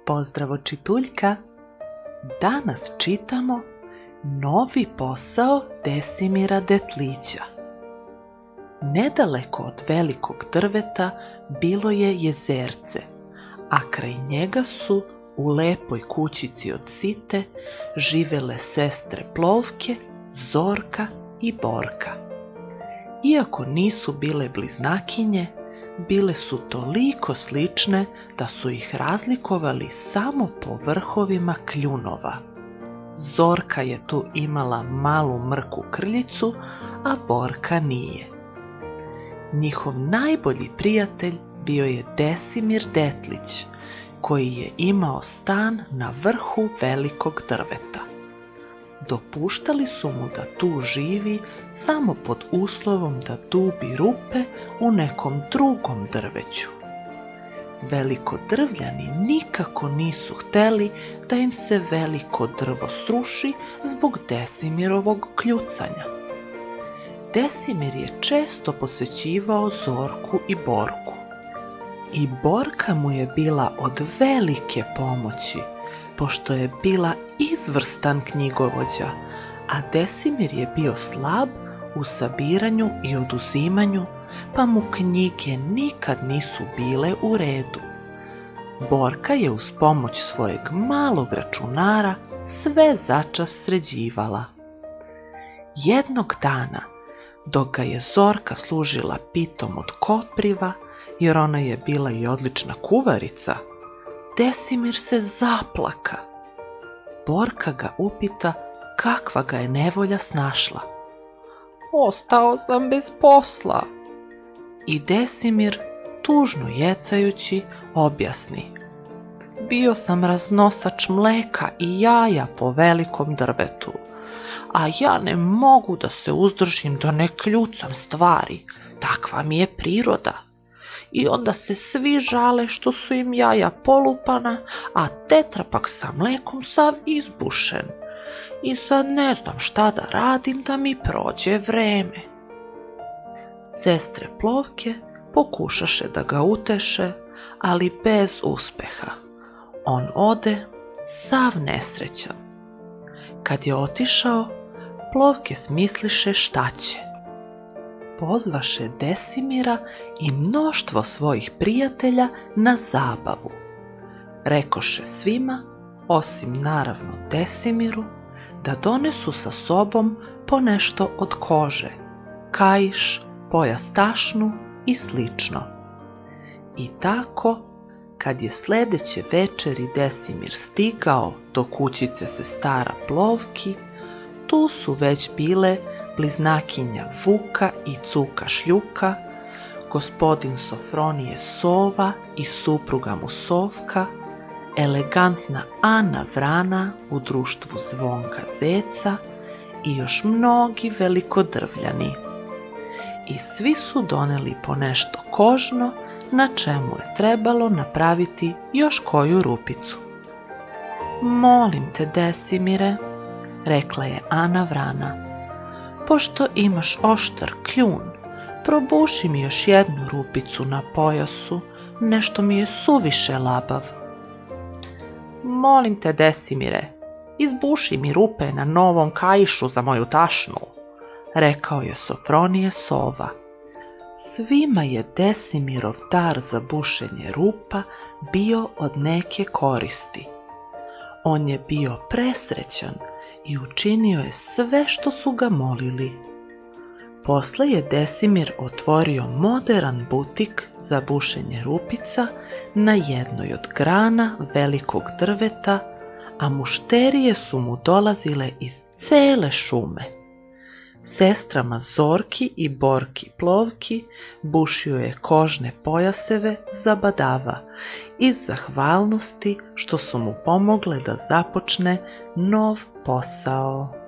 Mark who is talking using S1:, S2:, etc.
S1: Pozdrav čituljka! Danas čitamo Novi posao Desimira Detlića. Nedaleko od velikog drveta bilo je jezerce, a kraj njega su u lepoj kućici od site živele sestre Plovke, Zorka i Borka. Iako nisu bile bliznakinje, bile su toliko slične da su ih razlikovali samo po vrhovima kljunova. Zorka je tu imala malu mrku krljicu, a Borka nije. Njihov najbolji prijatelj bio je Desimir Detlić, koji je imao stan na vrhu velikog drveta. Dopuštali su mu da tu živi samo pod uslovom da dubi rupe u nekom drugom drveću. Velikodrvljani nikako nisu hteli da im se veliko drvo sruši zbog Desimirovog kljucanja. Desimir je često posećivao Zorku i Borku. I Borka mu je bila od velike pomoći, pošto je bila izvrstan knjigovođa, a Desimir je bio slab u sabiranju i oduzimanju, pa mu knjige nikad nisu bile u redu. Borka je uz pomoć svojeg malog računara sve začas sređivala. Jednog dana, dok ga je Zorka služila pitom od kopriva, jer ona je bila i odlična kuvarica, Desimir se zaplaka. Borka ga upita kakva ga je nevolja snašla. Ostao sam bez posla. I Desimir, tužno jecajući, objasni. Bio sam raznosač mleka i jaja po velikom drvetu, a ja ne mogu da se uzdržim da ne kljucam stvari, takva mi je priroda. I onda se svi žale što su im jaja polupana, a tetrapak sa mlekom sav izbušen. I sad ne znam šta da radim da mi prođe vreme. Sestre Plovke pokušaše da ga uteše, ali bez uspeha. On ode sav nesrećan. Kad je otišao, Plovke smisliše šta će. Pozvaše Desimira i mnoštvo svojih prijatelja na zabavu. Rekoše svima, osim naravno Desimiru, da donesu sa sobom po nešto od kože, kaiš, pojas tašnu i slično. I tako, kad je sledeće večeri Desimir stigao do kućice sestara Plovki, tu su već bile bliznakinja Vuka i Cuka Šljuka, gospodin Sofronije Sova i supruga mu Sovka, elegantna Ana Vrana u društvu Zvonka Zeca i još mnogi velikodrvljani. I svi su doneli po nešto kožno, na čemu je trebalo napraviti još koju rupicu. Molim te, Desimire, rekla je Ana Vrana, pošto imaš oštar kljun, probuši mi još jednu rupicu na pojasu, nešto mi je suviše labav. Molim te, Desimire, izbuši mi rupe na novom kaišu za moju tašnu, rekao je Sofronije Sova. Svima je Desimirov dar za bušenje rupa bio od neke koristi. On je bio presrećan i učinio je sve što su ga molili. Posle je Desimir otvorio moderan butik za bušenje rupica na jednoj od grana velikog drveta, a mušterije su mu dolazile iz cele šume. Sestrama Zorki i Borki Plovki bušio je kožne pojaseve za badava iz zahvalnosti što su mu pomogle da započne nov posao.